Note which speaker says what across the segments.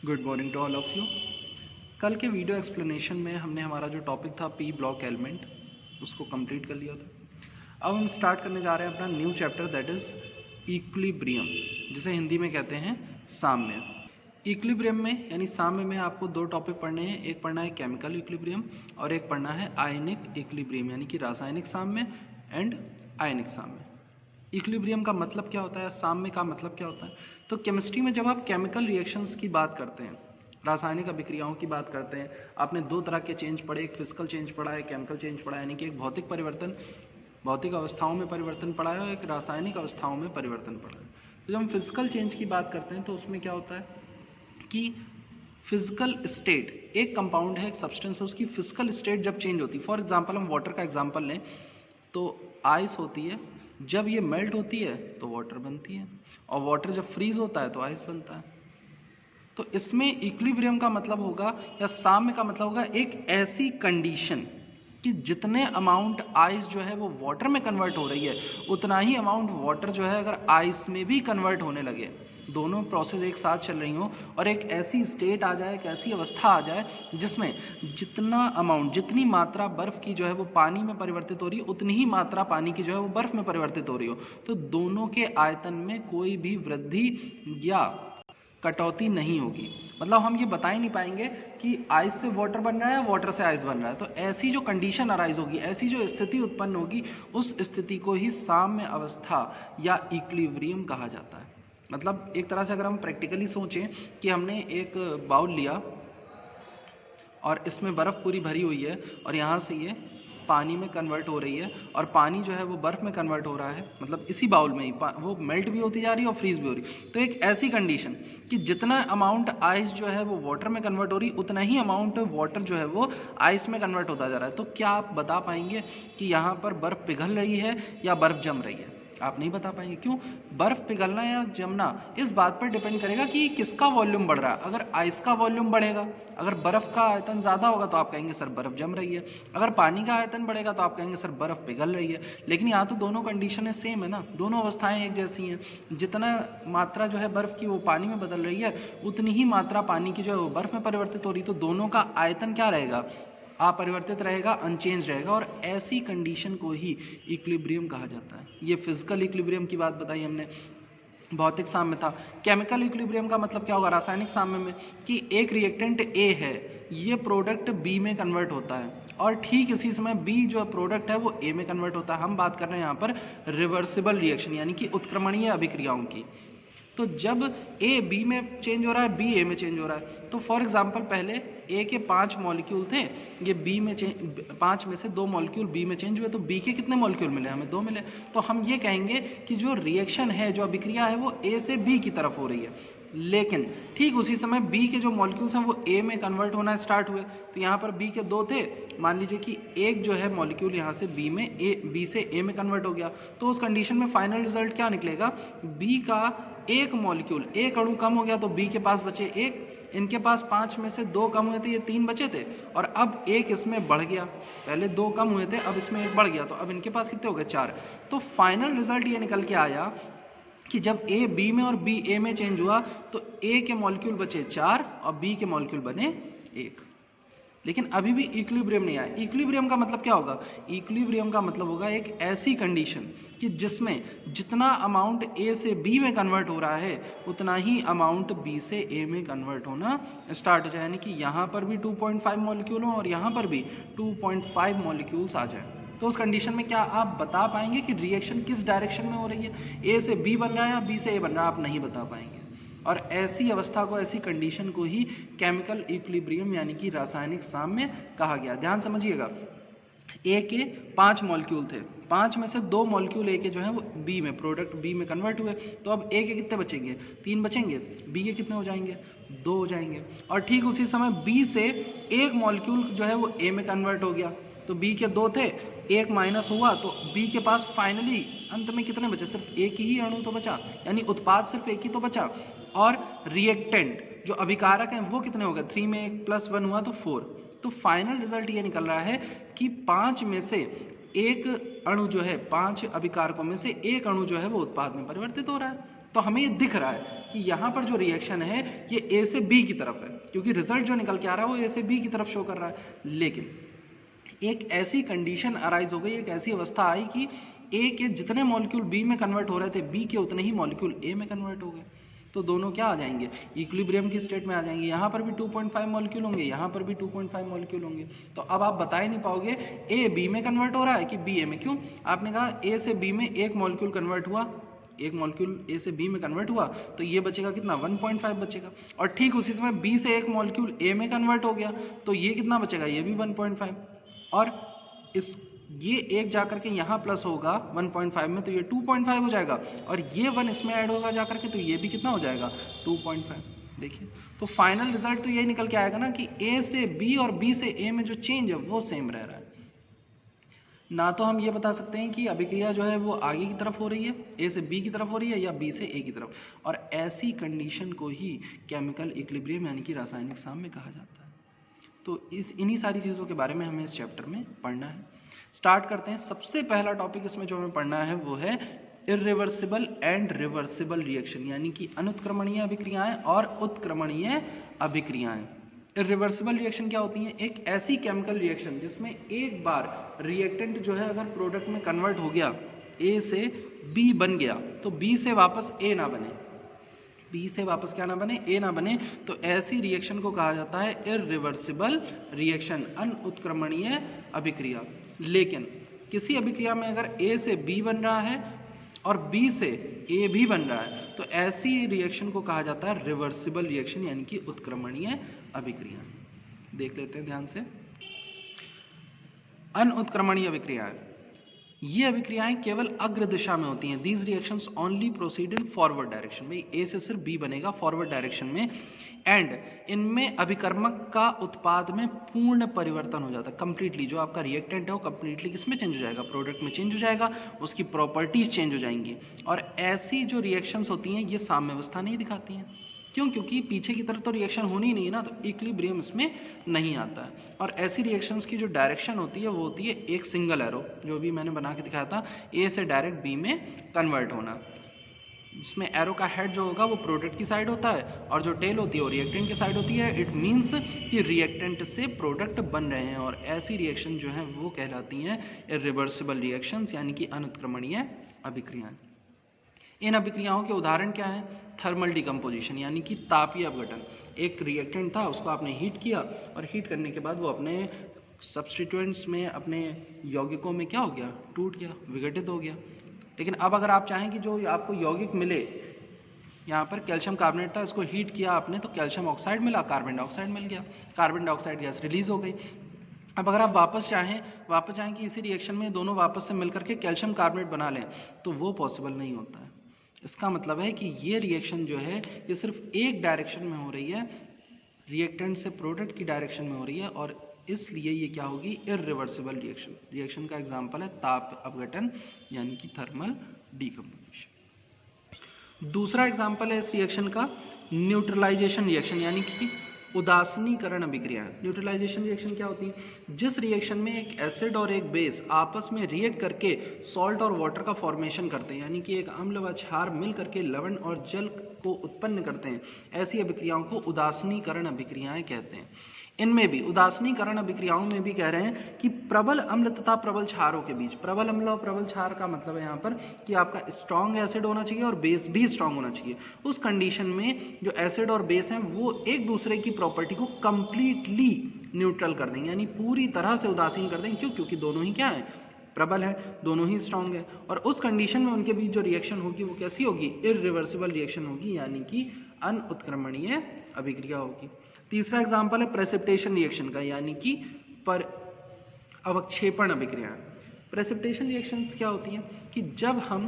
Speaker 1: Good morning to all of you. कल के video explanation में हमने हमारा जो टॉपिक था पी ब्लॉक एलिमेंट उसको कंप्लीट कर लिया था। अब हम स्टार्ट करने जा रहे हैं अपना new chapter that is equilibrium, जिसे हिंदी में कहते हैं साम्य। इक्विलिब्रियम में यानी साम्य में आपको दो टॉपिक पढ़ने हैं, एक पढ़ना है केमिकल इक्विलिब्रियम और एक पढ़ना है आयनिक इक्विलिब्रियम यानी कि रासायनिक साम्य एंड आयनिक साम्य। इक्विलिब्रियम का मतलब क्या होता है, साम्य का मतलब क्या होता है? तो केमिस्ट्री में जब आप केमिकल रिएक्शंस की बात करते हैं, रासायनिक अभिक्रियाओं की बात करते हैं, आपने दो तरह के चेंज पढ़े, एक फिजिकल चेंज पढ़ा है, केमिकल चेंज पढ़ा है, यानी कि एक भौतिक परिवर्तन, भौतिक अवस्थाओं में परिवर्तन पढ़ा है और एक रासायनिक अवस्थाओं में परिवर्तन पढ़ा है। तो जब हम फिजिकल चेंज की बात करते हैं तो उसमें क्या होता है कि फिजिकल स्टेट, एक कंपाउंड है, एक सब्सटेंस है, उसकी फिजिकल स्टेट जब चेंज होती है, फॉर एग्जांपल हम वाटर का एग्जांपल लें तो आइस होती है, जब ये मेल्ट होती है तो वाटर बनती है और वाटर जब फ्रीज होता है तो आइस बनता है। तो इसमें इक्विलिब्रियम का मतलब होगा या साम्य का मतलब होगा एक ऐसी कंडीशन कि जितने अमाउंट आइस जो है वो वाटर में कन्वर्ट हो रही है उतना ही अमाउंट वाटर जो है अगर आइस में भी कन्वर्ट होने लगे, दोनों प्रोसेस एक साथ चल रही हो और एक ऐसी स्टेट आ जाए, एक ऐसी अवस्था आ जाए जिसमें जितना अमाउंट, जितनी मात्रा बर्फ़ की जो है वो पानी में परिवर्तित हो रही है उतनी ही मात्रा पानी की जो है वो बर्फ़ में परिवर्तित हो रही हो, तो दोनों के आयतन में कोई भी वृद्धि या कटौती नहीं होगी। मतलब हम ये बता ही नहीं पाएंगे कि आइस से वाटर बन रहा है, वाटर से आइस बन रहा है। तो ऐसी जो कंडीशन अराइज होगी, ऐसी जो स्थिति उत्पन्न होगी, उस स्थिति को ही साम्य अवस्था या इक्विलिब्रियम कहा जाता है। मतलब एक तरह से अगर हम प्रैक्टिकली सोचें कि हमने एक बाउल लिया और इसमें बर्फ़ पूरी भरी हुई है और यहाँ से ये पानी में कन्वर्ट हो रही है और पानी जो है वो बर्फ़ में कन्वर्ट हो रहा है, मतलब इसी बाउल में ही वो मेल्ट भी होती जा रही है और फ्रीज भी हो रही है। तो एक ऐसी कंडीशन कि जितना अमाउंट आइस जो है वो वाटर में कन्वर्ट हो रही है उतना ही अमाउंट वाटर जो है वो आइस में कन्वर्ट होता जा रहा है। तो क्या आप बता पाएंगे कि यहाँ पर बर्फ़ पिघल रही है या बर्फ़ जम रही है? आप नहीं बता पाएंगे। क्यों? बर्फ़ पिघलना या जमना इस बात पर डिपेंड करेगा कि किसका वॉल्यूम बढ़ रहा है। अगर आइस का वॉल्यूम बढ़ेगा, अगर बर्फ़ का आयतन ज़्यादा होगा तो आप कहेंगे सर बर्फ़ जम रही है। अगर पानी का आयतन बढ़ेगा तो आप कहेंगे सर बर्फ़ पिघल रही है। लेकिन यहाँ तो दोनों कंडीशनें सेम है ना, दोनों अवस्थाएं एक जैसी हैं। जितना मात्रा जो है बर्फ़ की वो पानी में बदल रही है उतनी ही मात्रा पानी की जो है वो बर्फ़ में परिवर्तित हो रही है। तो दोनों का आयतन क्या रहेगा? अपरिवर्तित रहेगा, अनचेंज रहेगा। और ऐसी कंडीशन को ही इक्विलिब्रियम कहा जाता है। ये फिजिकल इक्विलिब्रियम की बात बताई हमने, भौतिक साम्य था। केमिकल इक्विलिब्रियम का मतलब क्या होगा रासायनिक साम्य में? कि एक रिएक्टेंट ए है, ये प्रोडक्ट बी में कन्वर्ट होता है और ठीक इसी समय बी जो प्रोडक्ट है वो ए में कन्वर्ट होता है। हम बात कर रहे हैं यहाँ पर रिवर्सिबल रिएक्शन यानी कि उत्क्रमणीय अभिक्रियाओं की। तो जब ए बी में चेंज हो रहा है, बी ए में चेंज हो रहा है, तो फॉर एग्जांपल पहले ए के 5 मॉलिक्यूल थे, ये बी में 5 में से 2 मॉलिक्यूल बी में चेंज हुए, तो बी के कितने मॉलिक्यूल मिले? हमें 2 मिले। तो हम ये कहेंगे कि जो रिएक्शन है, जो अभिक्रिया है वो ए से बी की तरफ हो रही है। लेकिन ठीक उसी समय बी के जो मॉलिक्यूल्स हैं वो ए में कन्वर्ट होना स्टार्ट हुए। तो यहाँ पर बी के 2 थे, मान लीजिए कि एक जो है मॉलिक्यूल यहाँ से बी से ए में कन्वर्ट हो गया। तो उस कंडीशन में फाइनल रिजल्ट क्या निकलेगा? बी का एक मॉलिक्यूल, एक अणु कम हो गया तो बी के पास बचे एक, इनके पास 5 में से 2 कम हुए थे, ये 3 बचे थे और अब एक इसमें बढ़ गया। पहले 2 कम हुए थे, अब इसमें एक बढ़ गया, तो अब इनके पास कितने हो गए? 4। तो फाइनल रिजल्ट ये निकल के आया कि जब ए बी में और बी ए में चेंज हुआ तो ए के मॉलिक्यूल बचे 4 और बी के मॉलिक्यूल बने 1। लेकिन अभी भी इक्विलिब्रियम नहीं आया। इक्विलिब्रियम का मतलब क्या होगा? इक्विलिब्रियम का मतलब होगा एक ऐसी कंडीशन कि जिसमें जितना अमाउंट ए से बी में कन्वर्ट हो रहा है उतना ही अमाउंट बी से ए में कन्वर्ट होना स्टार्ट हो जाए। यानी कि यहाँ पर भी 2.5 मॉलिक्यूल हो और यहाँ पर भी 2.5 मॉलिक्यूल्स आ जाए। तो उस कंडीशन में क्या आप बता पाएंगे कि रिएक्शन किस डायरेक्शन में हो रही है? ए से बी बन रहा है या बी से ए बन रहा है? आप नहीं बता पाएंगे। और ऐसी अवस्था को, ऐसी कंडीशन को ही केमिकल इक्विलिब्रियम यानी कि रासायनिक साम्य कहा गया। ध्यान समझिएगा, ए के 5 मॉलिक्यूल थे, 5 में से 2 मॉलिक्यूल ए के जो हैं वो बी में, प्रोडक्ट बी में कन्वर्ट हुए, तो अब ए के कितने बचेंगे? 3 बचेंगे। बी के कितने हो जाएंगे? 2 हो जाएंगे। और ठीक उसी समय बी से एक मॉलिक्यूल जो है वो ए में कन्वर्ट हो गया, तो बी के 2 थे, एक माइनस हुआ तो बी के पास फाइनली अंत में कितने बचे? सिर्फ एक ही अणु तो बचा, यानी उत्पाद सिर्फ एक ही तो बचा। और रिएक्टेंट जो अभिकारक हैं वो कितने हो गए? 3 में 1 + 1 हुआ तो 4। तो फाइनल रिजल्ट ये निकल रहा है कि 5 में से एक अणु जो है, 5 अभिकारकों में से एक अणु जो है वो उत्पाद में परिवर्तित हो रहा है। तो हमें ये दिख रहा है कि यहाँ पर जो रिएक्शन है ये ए से बी की तरफ है, क्योंकि रिजल्ट जो निकल के आ रहा है वो ए से बी की तरफ शो कर रहा है। लेकिन एक ऐसी कंडीशन अराइज हो गई, एक ऐसी अवस्था आई कि ए के जितने मॉलिक्यूल बी में कन्वर्ट हो रहे थे, बी के उतने ही मॉलिक्यूल ए में कन्वर्ट हो गए। तो दोनों क्या आ जाएंगे, इक्विलिब्रियम की स्टेट में आ जाएंगे। यहाँ पर भी 2.5 मॉलिक्यूल होंगे, यहाँ पर भी 2.5 मॉलिक्यूल होंगे। तो अब आप बता ही नहीं पाओगे ए बी में कन्वर्ट हो रहा है कि बी ए में। क्यों? आपने कहा ए से बी में एक मॉलिक्यूल कन्वर्ट हुआ, एक मॉलिक्यूल ए से बी में कन्वर्ट हुआ, तो ये बचेगा कितना, 1.5 बचेगा। और ठीक उसी समय बी से एक मॉलिक्यूल ए में कन्वर्ट हो गया, तो ये कितना बचेगा, ये भी 1.5। और इस ये एक जाकर के यहाँ प्लस होगा 1.5 में, तो ये 2.5 हो जाएगा। और ये 1 इसमें ऐड होगा जाकर के, तो ये भी कितना हो जाएगा, 2.5। देखिए, तो फाइनल रिजल्ट तो यही निकल के आएगा ना कि ए से बी और बी से ए में जो चेंज है वो सेम रह रहा है। ना तो हम ये बता सकते हैं कि अभिक्रिया जो है वो आगे की तरफ हो रही है, ए से बी की तरफ हो रही है, या बी से ए की तरफ। और ऐसी कंडीशन को ही केमिकल इक्विलिब्रियम यानी कि रासायनिक साम्य कहा जाता है। तो इन्हीं सारी चीज़ों के बारे में हमें इस चैप्टर में पढ़ना है। स्टार्ट करते हैं। सबसे पहला टॉपिक इसमें जो हमें पढ़ना है वो है इरिवर्सिबल एंड रिवर्सिबल रिएक्शन, यानी कि अनुत्क्रमणीय अभिक्रियाएं और उत्क्रमणीय अभिक्रियाएं। इरिवर्सिबल रिएक्शन क्या होती है? एक ऐसी केमिकल रिएक्शन जिसमें एक बार रिएक्टेंट जो है अगर प्रोडक्ट में कन्वर्ट हो गया, ए से बी बन गया, तो बी से वापस ए ना बने, बी से वापस क्या ना बने, ए ना बने, तो ऐसी रिएक्शन को कहा जाता है इरिवर्सिबल रिएक्शन, अनुत्क्रमणीय अभिक्रिया। लेकिन किसी अभिक्रिया में अगर ए से बी बन रहा है और बी से ए भी बन रहा है, तो ऐसी रिएक्शन को कहा जाता है रिवर्सिबल रिएक्शन, यानी कि उत्क्रमणीय अभिक्रिया। देख लेते हैं ध्यान से। अनुत्क्रमणीय अभिक्रियाएं, ये अभिक्रियाएं केवल अग्र दिशा में होती हैं। These reactions only proceed in forward direction. भाई ए से सिर्फ बी बनेगा फॉरवर्ड डायरेक्शन में, एंड इनमें अभिकर्मक का उत्पाद में पूर्ण परिवर्तन हो जाता है। कंप्लीटली जो आपका रिएक्टेंट है वो कंप्लीटली किसमें चेंज हो जाएगा, प्रोडक्ट में चेंज हो जाएगा, उसकी प्रॉपर्टीज चेंज हो जाएंगी। और ऐसी जो रिएक्शंस होती हैं ये साम्यावस्था नहीं दिखाती हैं। क्यों? क्योंकि पीछे की तरफ तो रिएक्शन होनी ही नहीं है ना, तो इक्विलिब्रियम इसमें नहीं आता है। और ऐसी रिएक्शंस की जो डायरेक्शन होती है वो होती है एक सिंगल एरो, जो भी मैंने बना के दिखाया था, ए से डायरेक्ट बी में कन्वर्ट होना। इसमें एरो का हेड जो होगा वो प्रोडक्ट की साइड होता है और जो टेल होती है वो रिएक्टेंट की साइड होती है। इट मीन्स कि रिएक्टेंट से प्रोडक्ट बन रहे हैं। और ऐसी रिएक्शन जो है वो कहलाती हैं इरिवर्सिबल रिएक्शंस, यानी कि अनुत्क्रमणीय अभिक्रियाएं। इन अभिक्रियाओं के उदाहरण क्या है? थर्मल डिकम्पोजिशन, यानी कि तापीय अपघटन। एक रिएक्टेंट था, उसको आपने हीट किया और हीट करने के बाद वो अपने सब्स्टिट्यूएंट्स में, अपने यौगिकों में क्या हो गया, टूट गया, विघटित हो गया। लेकिन अब अगर आप चाहें कि जो आपको यौगिक मिले, यहाँ पर कैल्शियम कार्बोनेट था, इसको हीट किया आपने तो कैल्शियम ऑक्साइड मिला, कार्बन डाइऑक्साइड मिल गया, कार्बन डाइऑक्साइड गैस रिलीज हो गई। अब अगर आप वापस चाहें कि इसी रिएक्शन में दोनों वापस से मिलकर के कैल्शियम कार्बोनेट बना लें, तो वो पॉसिबल नहीं होता है। इसका मतलब है कि ये रिएक्शन जो है ये सिर्फ एक डायरेक्शन में हो रही है, रिएक्टेंट से प्रोडक्ट की डायरेक्शन में हो रही है, और इसलिए ये क्या होगी, इरिवर्सिबल रिएक्शन। रिएक्शन का एग्जांपल है ताप अपघटन, यानी कि थर्मल डिकम्पोजिशन। दूसरा एग्जांपल है इस रिएक्शन का न्यूट्रलाइजेशन रिएक्शन, यानी कि उदासीनीकरण अभिक्रिया। न्यूट्रलाइजेशन रिएक्शन क्या होती है? जिस रिएक्शन में एक एसिड और एक बेस आपस में रिएक्ट करके सॉल्ट और वाटर का फॉर्मेशन करते हैं, यानी कि एक अम्ल व क्षार मिल करके लवण और जल को उत्पन्न करते हैं, ऐसी अभिक्रियाओं को उदासीनीकरण अभिक्रियाएं कहते हैं। इनमें भी उदासीनीकरण अभिक्रियाओं में भी कह रहे हैं कि प्रबल अम्ल तथा प्रबल क्षारों के बीच, प्रबल अम्ल और प्रबल क्षार का मतलब है यहाँ पर कि आपका स्ट्रॉन्ग एसिड होना चाहिए और बेस भी स्ट्रॉन्ग होना चाहिए। उस कंडीशन में जो एसिड और बेस हैं वो एक दूसरे की प्रॉपर्टी को कंप्लीटली न्यूट्रल कर देंगे, यानी पूरी तरह से उदासीन कर देंगे। क्यों? क्योंकि दोनों ही क्या है, प्रबल है, दोनों ही स्ट्रॉन्ग है। और उस कंडीशन में उनके बीच जो रिएक्शन होगी वो कैसी होगी, इरिवर्सिबल रिएक्शन होगी, यानी कि अनुत्क्रमणीय अभिक्रिया होगी। तीसरा एग्जाम्पल है प्रेसिपिटेशन रिएक्शन का, यानी कि पर अवक्षेपण अभिक्रिया। प्रेसिपिटेशन रिएक्शंस क्या होती हैं कि जब हम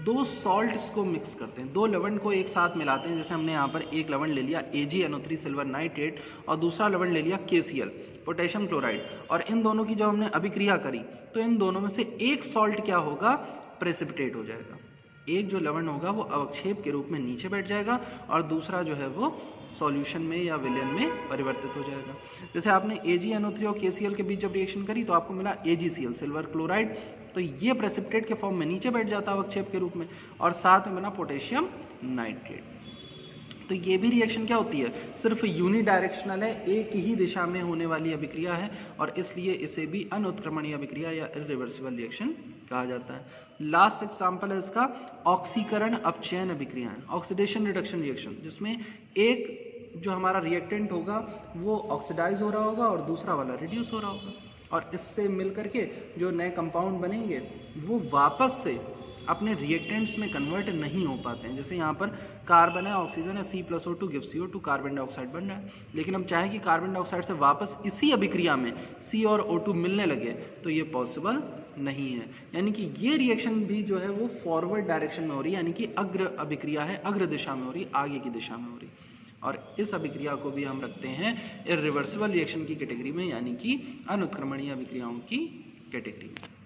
Speaker 1: दो सॉल्ट्स को मिक्स करते हैं, दो लवण को एक साथ मिलाते हैं, जैसे हमने यहाँ पर एक लवण ले लिया AgNO3 सिल्वर नाइट्रेट और दूसरा लवण ले लिया KCl पोटेशियम क्लोराइड, और इन दोनों की जब हमने अभिक्रिया करी तो इन दोनों में से एक सॉल्ट क्या होगा, प्रेसिपिटेट हो जाएगा। एक जो लवण होगा वो अवक्षेप के रूप में नीचे बैठ जाएगा और दूसरा जो है वो सॉल्यूशन में या विलयन में परिवर्तित हो जाएगा। जैसे आपने AgNO3 और KCl के बीच जब रिएक्शन करी तो आपको मिला AgCl सिल्वर क्लोराइड तो ये प्रेसिपिटेट के फॉर्म में नीचे बैठ जाता है अवक्षेप के रूप में, और साथ में बना पोटेशियम नाइट्रेट। तो ये भी रिएक्शन क्या होती है, सिर्फ यूनिडायरेक्शनल है, एक ही दिशा में होने वाली अभिक्रिया है, और इसलिए इसे भी अनुत्क्रमणीय अभिक्रिया या इरिवर्सिबल रिएक्शन कहा जाता है। लास्ट एग्जांपल है इसका ऑक्सीकरण अपचयन अभिक्रियाएं, ऑक्सीडेशन रिडक्शन रिएक्शन, जिसमें एक जो हमारा रिएक्टेंट होगा वो ऑक्सीडाइज हो रहा होगा और दूसरा वाला रिड्यूस हो रहा होगा, और इससे मिल करके जो नए कंपाउंड बनेंगे वो वापस से अपने रिएक्टेंट्स में कन्वर्ट नहीं हो पाते हैं। जैसे यहाँ पर कार्बन है, ऑक्सीजन है, C+O2 give CO2, carbon dioxide बन रहा है, लेकिन हम चाहें कि कार्बन डाइऑक्साइड से वापस इसी अभिक्रिया में C और O2 मिलने लगे तो ये पॉसिबल नहीं है। यानी कि ये रिएक्शन भी जो है वो फॉरवर्ड डायरेक्शन में हो रही है, यानी कि अग्र अभिक्रिया है, अग्र दिशा में हो रही है, आगे की दिशा में हो रही है, और इस अभिक्रिया को भी हम रखते हैं इरिवर्सिबल रिएक्शन की कैटेगरी में, यानी कि अनुत्क्रमणीय अभिक्रियाओं की कैटेगरी में।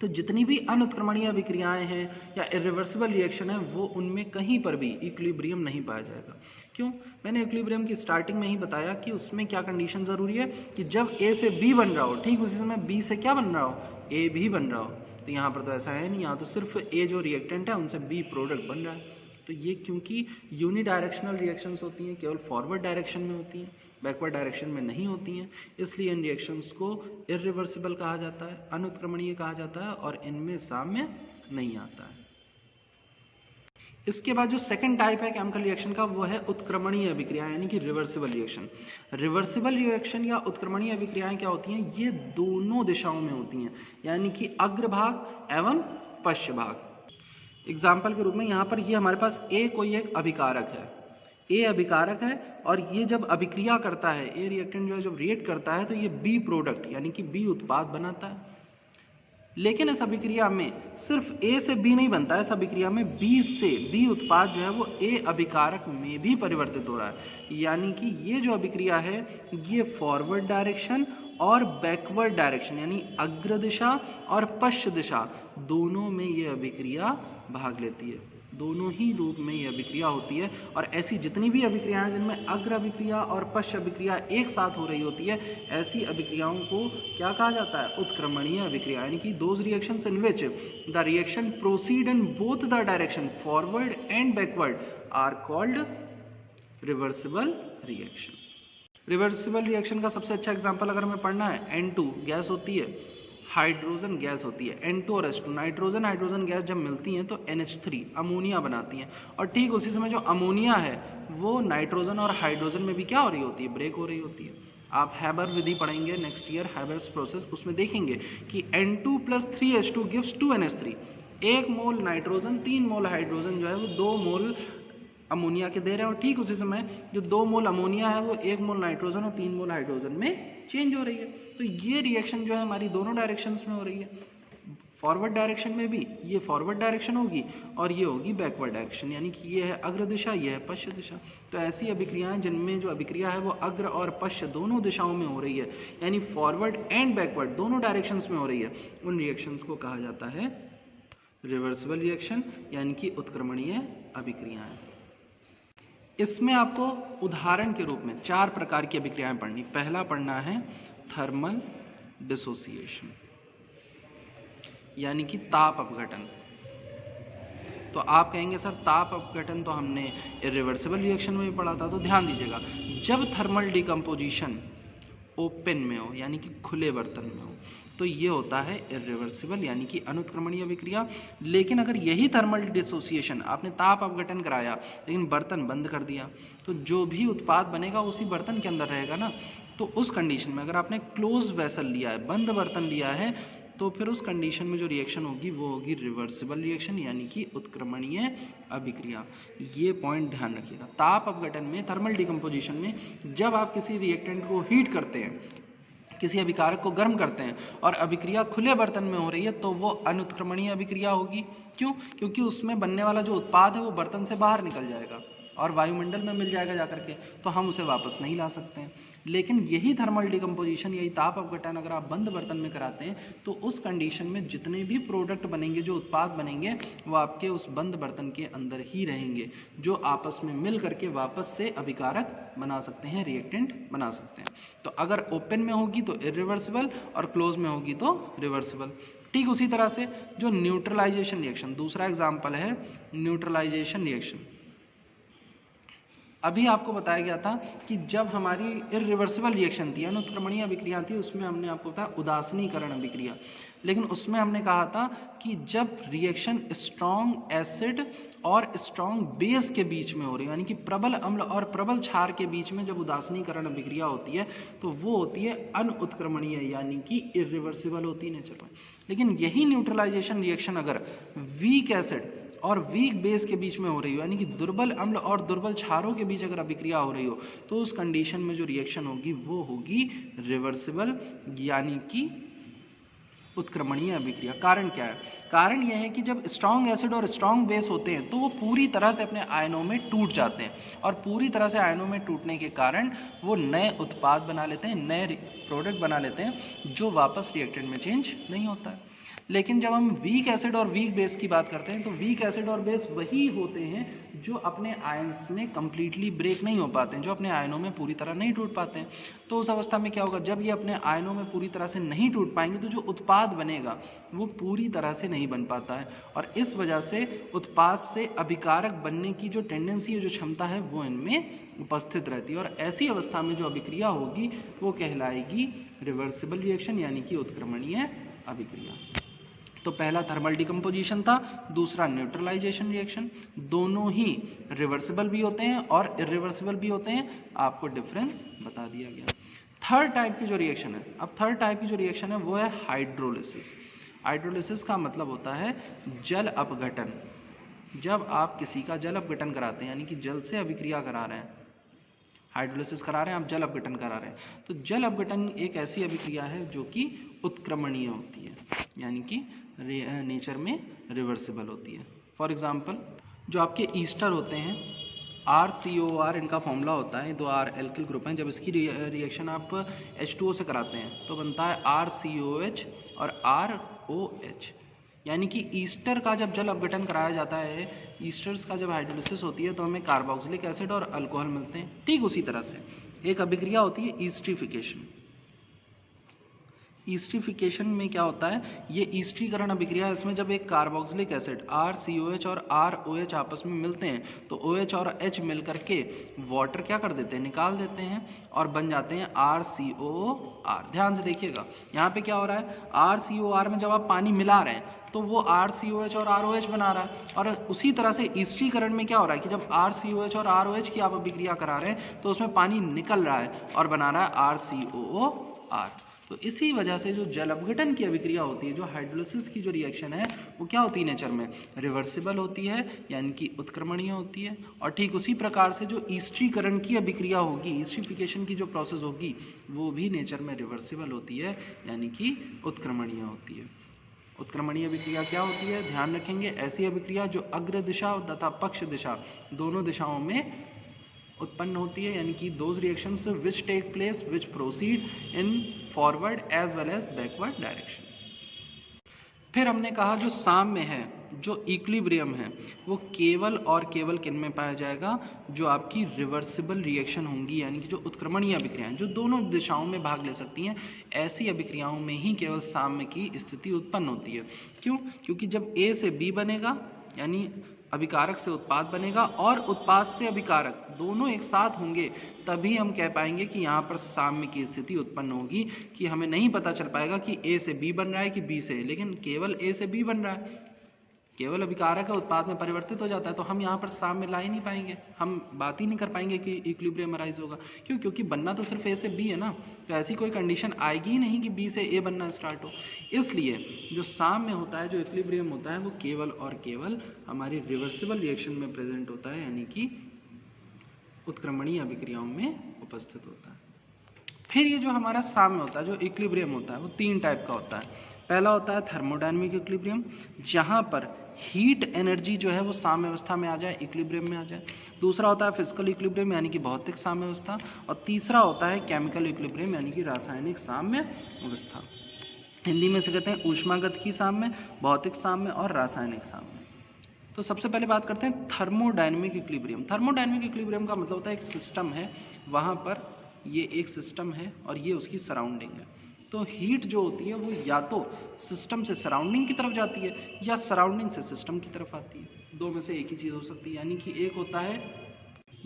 Speaker 1: तो जितनी भी अनुत्क्रमणीय अभिक्रियाएं हैं या इरिवर्सिबल रिएक्शन है वो उनमें कहीं पर भी इक्विलिब्रियम नहीं पाया जाएगा। क्यों? मैंने इक्विलिब्रियम की स्टार्टिंग में ही बताया कि उसमें क्या कंडीशन ज़रूरी है कि जब ए से बी बन रहा हो, ठीक उसी समय बी से क्या बन रहा हो, ए भी बन रहा हो। तो यहाँ पर तो ऐसा है नहीं, यहाँ तो सिर्फ ए जो रिएक्टेंट है उनसे बी प्रोडक्ट बन रहा है। तो ये क्योंकि यूनिडायरेक्शनल रिएक्शंस होती हैं, केवल फॉरवर्ड डायरेक्शन में होती हैं, बैकवर्ड डायरेक्शन में नहीं होती हैं, इसलिए इन रिएक्शंस को इरिवर्सिबल कहा जाता है, अनुत्क्रमणीय कहा जाता है, और इनमें साम्य नहीं आता है। इसके बाद जो सेकंड टाइप है केमिकल रिएक्शन का वो है उत्क्रमणीय अभिक्रिया, यानी कि रिवर्सिबल रिएक्शन। रिवर्सिबल रिएक्शन या उत्क्रमणीय अभिक्रियाएं क्या होती हैं, ये दोनों दिशाओं में होती हैं, यानी कि अग्रभाग एवं पश्च भाग। एग्जाम्पल के रूप में यहाँ पर ये हमारे पास ए कोई एक अभिकारक है, ए अभिकारक है, और ये जब अभिक्रिया करता है, ए रिएक्टेंट जो है जब रिएक्ट करता है तो ये बी प्रोडक्ट यानी कि बी उत्पाद बनाता है। लेकिन इस अभिक्रिया में सिर्फ ए से बी नहीं बनता है, इस अभिक्रिया में बी से बी उत्पाद जो है वो ए अभिकारक में भी परिवर्तित हो रहा है, यानी कि ये जो अभिक्रिया है ये फॉरवर्ड डायरेक्शन और बैकवर्ड डायरेक्शन यानी अग्र दिशा और पश्च दिशा दोनों में ये अभिक्रिया भाग लेती है, दोनों ही रूप में ये अभिक्रिया होती है। और ऐसी जितनी भी अभिक्रियाएं हैं जिनमें अग्र अभिक्रिया और पश्च अभिक्रिया एक साथ हो रही होती है, ऐसी अभिक्रियाओं को क्या कहा जाता है, उत्क्रमणीय अभिक्रिया, यानी कि those reactions in which the reaction proceed in both the direction forward and backward are called reversible reaction. Reversible reaction का सबसे अच्छा एग्जाम्पल अगर हमें पढ़ना है, N2 गैस होती है, हाइड्रोजन गैस होती है, N2 और H2 नाइट्रोजन हाइड्रोजन गैस जब मिलती हैं तो NH3 अमोनिया बनाती हैं, और ठीक उसी समय जो अमोनिया है वो नाइट्रोजन और हाइड्रोजन में भी क्या हो रही होती है, ब्रेक हो रही होती है। आप हैबर विधि पढ़ेंगे नेक्स्ट ईयर, हैबर्स प्रोसेस, उसमें देखेंगे कि N2 + 3H2 gives 2NH3, 1 mole nitrogen 3 मोल हाइड्रोजन जो है वो 2 मोल अमोनिया के दे रहे हैं, और ठीक उसी समय जो 2 मोल अमोनिया है वो 1 मोल नाइट्रोजन और 3 मोल हाइड्रोजन में चेंज हो रही है। तो ये रिएक्शन जो है हमारी दोनों डायरेक्शंस में हो रही है, फॉरवर्ड डायरेक्शन में भी ये फॉरवर्ड डायरेक्शन होगी और ये होगी बैकवर्ड डायरेक्शन, यानी कि ये है अग्र दिशा, ये है पश्च दिशा। तो ऐसी अभिक्रियाएं जिनमें जो अभिक्रिया है वो अग्र और पश्च दोनों दिशाओं में हो रही है, यानी फॉरवर्ड एंड बैकवर्ड दोनों डायरेक्शंस में हो रही है, उन रिएक्शंस को कहा जाता है रिवर्सिबल रिएक्शन, यानी कि उत्क्रमणीय अभिक्रियाएं। इसमें आपको उदाहरण के रूप में 4 प्रकार की अभिक्रियाएं पढ़नी। पहला पढ़ना है थर्मल डिसोसिएशन, यानी कि ताप अपघटन। तो आप कहेंगे सर ताप अपघटन तो हमने इरिवर्सिबल रिएक्शन में भी पढ़ा था, तो ध्यान दीजिएगा, जब थर्मल डिकम्पोजिशन ओपन में हो यानी कि खुले बर्तन में हो तो ये होता है इरिवर्सिबल यानी कि अनुत्क्रमणीय अभिक्रिया। लेकिन अगर यही थर्मल डिसोसिएशन आपने ताप अपघटन कराया लेकिन बर्तन बंद कर दिया तो जो भी उत्पाद बनेगा उसी बर्तन के अंदर रहेगा ना। तो उस कंडीशन में अगर आपने क्लोज वेसल लिया है, बंद बर्तन लिया है, तो फिर उस कंडीशन में जो रिएक्शन होगी वो होगी रिवर्सिबल रिएक्शन यानी कि उत्क्रमणीय अभिक्रिया। ये पॉइंट ध्यान रखिएगा। ताप अपघटन में, थर्मल डिकम्पोजिशन में, जब आप किसी रिएक्टेंट को हीट करते हैं, किसी अभिकारक को गर्म करते हैं और अभिक्रिया खुले बर्तन में हो रही है तो वो अनुत्क्रमणीय अभिक्रिया होगी। क्यों? क्योंकि उसमें बनने वाला जो उत्पाद है वो बर्तन से बाहर निकल जाएगा और वायुमंडल में मिल जाएगा जाकर के, तो हम उसे वापस नहीं ला सकते हैं। लेकिन यही थर्मल डिकम्पोजिशन, यही ताप अपघटन अगर आप बंद बर्तन में कराते हैं तो उस कंडीशन में जितने भी प्रोडक्ट बनेंगे, जो उत्पाद बनेंगे, वो आपके उस बंद बर्तन के अंदर ही रहेंगे, जो आपस में मिल करके वापस से अभिकारक बना सकते हैं, रिएक्टेंट बना सकते हैं। तो अगर ओपन में होगी तो इरिवर्सिबल और क्लोज में होगी तो रिवर्सिबल। ठीक उसी तरह से जो न्यूट्रलाइजेशन रिएक्शन, दूसरा एग्जाम्पल है न्यूट्रलाइजेशन रिएक्शन। अभी आपको बताया गया था कि जब हमारी इरिवर्सिबल रिएक्शन थी, अनुत्क्रमणीय अभिक्रिया थी, उसमें हमने आपको बताया उदासीनीकरण अभिक्रिया, लेकिन उसमें हमने कहा था कि जब रिएक्शन स्ट्रॉन्ग एसिड और स्ट्रॉन्ग बेस के बीच में हो रही है, यानी कि प्रबल अम्ल और प्रबल क्षार के बीच में जब उदासीनीकरण अभिक्रिया होती है तो वो होती है अनुत्क्रमणीय, यानी कि इरिवर्सिबल होती है नेचर में। लेकिन यही न्यूट्रलाइजेशन रिएक्शन अगर वीक एसिड और वीक बेस के बीच में हो रही हो, यानी कि दुर्बल अम्ल और दुर्बल क्षारों के बीच अगर अभिक्रिया हो रही हो, तो उस कंडीशन में जो रिएक्शन होगी वो होगी रिवर्सिबल, यानी कि उत्क्रमणीय अभिक्रिया। कारण क्या है? कारण यह है कि जब स्ट्रॉन्ग एसिड और स्ट्रॉन्ग बेस होते हैं तो वो पूरी तरह से अपने आयनों में टूट जाते हैं, और पूरी तरह से आयनों में टूटने के कारण वो नए उत्पाद बना लेते हैं, नए प्रोडक्ट बना लेते हैं, जो वापस रिएक्टेंट में चेंज नहीं होता है। लेकिन जब हम वीक एसिड और वीक बेस की बात करते हैं तो वीक एसिड और बेस वही होते हैं जो अपने आयंस में कंप्लीटली ब्रेक नहीं हो पाते हैं, जो अपने आयनों में पूरी तरह नहीं टूट पाते हैं। तो उस अवस्था में क्या होगा? जब ये अपने आयनों में पूरी तरह से नहीं टूट पाएंगे तो जो उत्पाद बनेगा वो पूरी तरह से नहीं बन पाता है, और इस वजह से उत्पाद से अभिकारक बनने की जो टेंडेंसी है, जो क्षमता है, वो इनमें उपस्थित रहती है, और ऐसी अवस्था में जो अभिक्रिया होगी वो कहलाएगी रिवर्सिबल रिएक्शन, यानी कि उत्क्रमणीय अभिक्रिया। तो पहला थर्मल डिकम्पोजिशन था, दूसरा न्यूट्रलाइजेशन रिएक्शन। दोनों ही रिवर्सिबल भी होते हैं और इरिवर्सिबल भी होते हैं, आपको डिफरेंस बता दिया गया। थर्ड टाइप की जो रिएक्शन है, अब थर्ड टाइप की जो रिएक्शन है वो है हाइड्रोलिसिस। हाइड्रोलिसिस का मतलब होता है जल अपघटन। जब आप किसी का जल अपघटन कराते हैं, यानी कि जल से अभिक्रिया करा रहे हैं, हाइड्रोलिसिस करा रहे हैं, आप जल अपघटन करा रहे हैं, तो जल अपघटन एक ऐसी अभिक्रिया है जो कि उत्क्रमणीय होती है, यानी कि नेचर में रिवर्सिबल होती है। फॉर एग्जांपल जो आपके ईस्टर होते हैं, RCOR इनका फॉर्मूला होता है, 2 R एल्किल ग्रुप हैं, जब इसकी रिएक्शन आप H2O से कराते हैं तो बनता है RCOH और ROH, यानी कि ईस्टर का जब जल अपघटन कराया जाता है, ईस्टर्स का जब हाइड्रोलिसिस होती है तो हमें कार्बोक्सिलिक एसिड और अल्कोहल मिलते हैं। ठीक उसी तरह से एक अभिक्रिया होती है ईस्ट्रीफिकेशन। ईस्ट्रीफिकेशन में क्या होता है? ये ईस्ट्रीकरण अभिक्रिया, इसमें जब एक कार्बोक्सिलिक एसिड RCOH और ROH आपस में मिलते हैं तो OH और H मिल करके वाटर क्या कर देते हैं? निकाल देते हैं, और बन जाते हैं RCOR। ध्यान से देखिएगा, यहाँ पे क्या हो रहा है? RCOR में जब आप पानी मिला रहे हैं तो वो RCOH और ROH बना रहा है, और उसी तरह से ईस्ट्रीकरण में क्या हो रहा है कि जब RCOH और ROH की आप अभिक्रिया करा रहे हैं तो उसमें पानी निकल रहा है और बना रहा है RCOOR। तो इसी वजह से जो जल अपघटन की अभिक्रिया होती है, जो हाइड्रोलिसिस की जो रिएक्शन है, वो क्या होती है? नेचर में रिवर्सिबल होती है, यानी कि उत्क्रमणीय होती है। और ठीक उसी प्रकार से जो ईस्ट्रीकरण की अभिक्रिया होगी, ईस्ट्रीफिकेशन की जो प्रोसेस होगी, वो भी नेचर में रिवर्सिबल होती है, यानी कि उत्क्रमणीय होती है। उत्क्रमणीय अभिक्रिया क्या होती है? ध्यान रखेंगे, ऐसी अभिक्रिया जो अग्र दिशा तथा पक्ष दिशा दोनों दिशाओं में उत्पन्न होती है, यानी कि those reactions which take place which proceed in forward as well as backward direction. फिर हमने कहा जो साम्य है, जो इक्विलिब्रियम है, वो केवल और केवल किन में पाया जाएगा? जो आपकी रिवर्सिबल रिएक्शन होंगी, यानी कि जो उत्क्रमणीय अभिक्रियाएं जो दोनों दिशाओं में भाग ले सकती हैं, ऐसी अभिक्रियाओं में ही केवल साम्य की स्थिति उत्पन्न होती है। क्यों? क्योंकि जब A से B बनेगा, यानी अभिकारक से उत्पाद बनेगा और उत्पाद से अभिकारक दोनों एक साथ होंगे, तभी हम कह पाएंगे कि यहाँ पर साम्य की स्थिति उत्पन्न होगी। कि हमें नहीं पता चल पाएगा कि A से B बन रहा है कि B से, लेकिन केवल A से B बन रहा है, केवल अभिकारक का उत्पाद में परिवर्तित हो जाता है, तो हम यहाँ पर साम्य ला ही नहीं पाएंगे, हम बात ही नहीं कर पाएंगे कि इक्विलिब्रियम अराइज होगा। क्यों? क्योंकि बनना तो सिर्फ A से B है ना, तो ऐसी कोई कंडीशन आएगी ही नहीं कि B से A बनना स्टार्ट हो। इसलिए जो साम्य होता है, जो इक्विलिब्रियम होता है, वो केवल और केवल हमारी रिवर्सिबल रिएक्शन में प्रेजेंट होता है, यानी कि उत्क्रमणीय अभिक्रियाओं में उपस्थित होता है। फिर ये जो हमारा साम्य होता है, जो इक्विलिब्रियम होता है, वो 3 टाइप का होता है। पहला होता है थर्मोडायनेमिक इक्विलिब्रियम, जहाँ पर हीट एनर्जी जो है वो साम्य अवस्था में आ जाए, इक्विलिब्रियम में आ जाए। दूसरा होता है फिजिकल इक्विलिब्रियम, यानी कि भौतिक साम्य अवस्था। और तीसरा होता है केमिकल इक्विलिब्रियम, यानी कि रासायनिक साम्य अवस्था। हिंदी में से कहते हैं ऊष्मागत की साम्य, भौतिक साम्य और रासायनिक साम्य। तो सबसे पहले बात करते हैं थर्मोडायनेमिक इक्विलिब्रियम। थर्मोडायनेमिक इक्विलिब्रियम का मतलब होता है एक सिस्टम है, वहाँ पर ये एक सिस्टम है और ये उसकी सराउंडिंग है। तो हीट जो होती है वो या तो सिस्टम से सराउंडिंग की तरफ जाती है या सराउंडिंग से सिस्टम की तरफ आती है। दो में से एक ही चीज़ हो सकती है, यानी कि एक होता है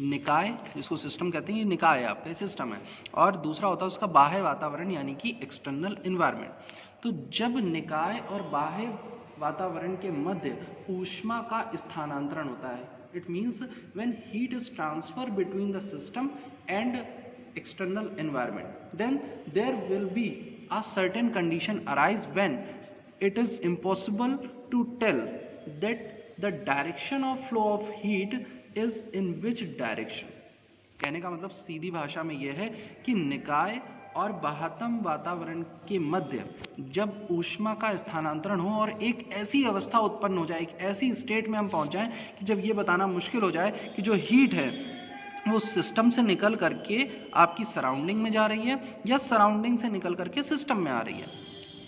Speaker 1: निकाय, जिसको सिस्टम कहते हैं, ये निकाय है आपका, ये सिस्टम है, और दूसरा होता है उसका बाह्य वातावरण यानी कि एक्सटर्नल इन्वायरमेंट। तो जब निकाय और बाह्य वातावरण के मध्य ऊष्मा का स्थानांतरण होता है, it means when heat is transfer between the system and external environment, then there will be a certain condition arise when it is impossible to tell that the direction of flow of heat is in which direction। कहने का मतलब सीधी भाषा में यह है कि निकाय और बाह्यतम वातावरण के मध्य जब ऊष्मा का स्थानांतरण हो और एक ऐसी अवस्था उत्पन्न हो जाए, एक ऐसी स्टेट में हम पहुंच जाएं कि जब ये बताना मुश्किल हो जाए कि जो हीट है वो सिस्टम से निकल करके आपकी सराउंडिंग में जा रही है या सराउंडिंग से निकल करके सिस्टम में आ रही है।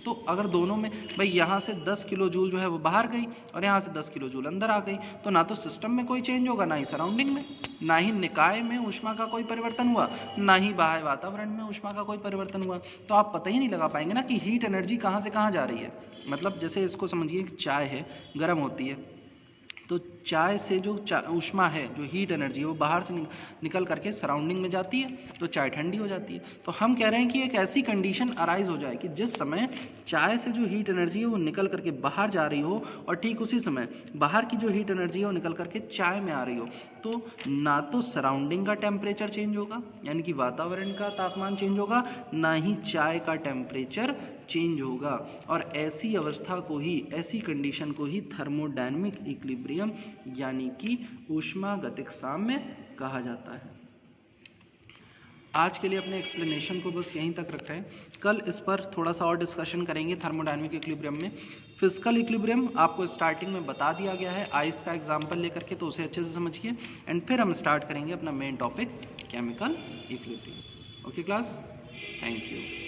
Speaker 1: तो अगर दोनों में भाई यहाँ से 10 किलो जूल जो है वो बाहर गई और यहाँ से 10 किलो जूल अंदर आ गई, तो ना तो सिस्टम में कोई चेंज होगा, ना ही सराउंडिंग में, ना ही निकाय में ऊष्मा का कोई परिवर्तन हुआ, ना ही बाह्य वातावरण में ऊष्मा का कोई परिवर्तन हुआ। तो आप पता ही नहीं लगा पाएंगे ना कि हीट एनर्जी कहाँ से कहाँ जा रही है। मतलब जैसे इसको समझिए कि चाय है, गर्म होती है, तो चाय से जो ऊष्मा है, जो हीट एनर्जी है, वो बाहर से निकल करके सराउंडिंग में जाती है, तो चाय ठंडी हो जाती है। तो हम कह रहे हैं कि एक ऐसी कंडीशन अराइज हो जाए कि जिस समय चाय से जो हीट एनर्जी है वो निकल करके बाहर जा रही हो और ठीक उसी समय बाहर की जो हीट एनर्जी है वो निकल करके चाय में आ रही हो, तो ना तो सराउंडिंग का टेम्परेचर चेंज होगा यानी कि वातावरण का तापमान चेंज होगा, ना ही चाय का टेम्परेचर चेंज होगा। और ऐसी अवस्था को ही, ऐसी कंडीशन को ही थर्मोडायनेमिक इक्विलिब्रियम यानी कि ऊष्मागतिक साम्य कहा जाता है। आज के लिए अपने एक्सप्लेनेशन को बस यहीं तक रख रहे हैं। कल इस पर थोड़ा सा और डिस्कशन करेंगे थर्मोडायनेमिक इक्विलिब्रियम में। फिजिकल इक्विलिब्रियम आपको स्टार्टिंग में बता दिया गया है आइस का एग्जांपल लेकर के, तो उसे अच्छे से समझिए एंड फिर हम स्टार्ट करेंगे अपना main topic chemical equilibrium. Okay class, thank you.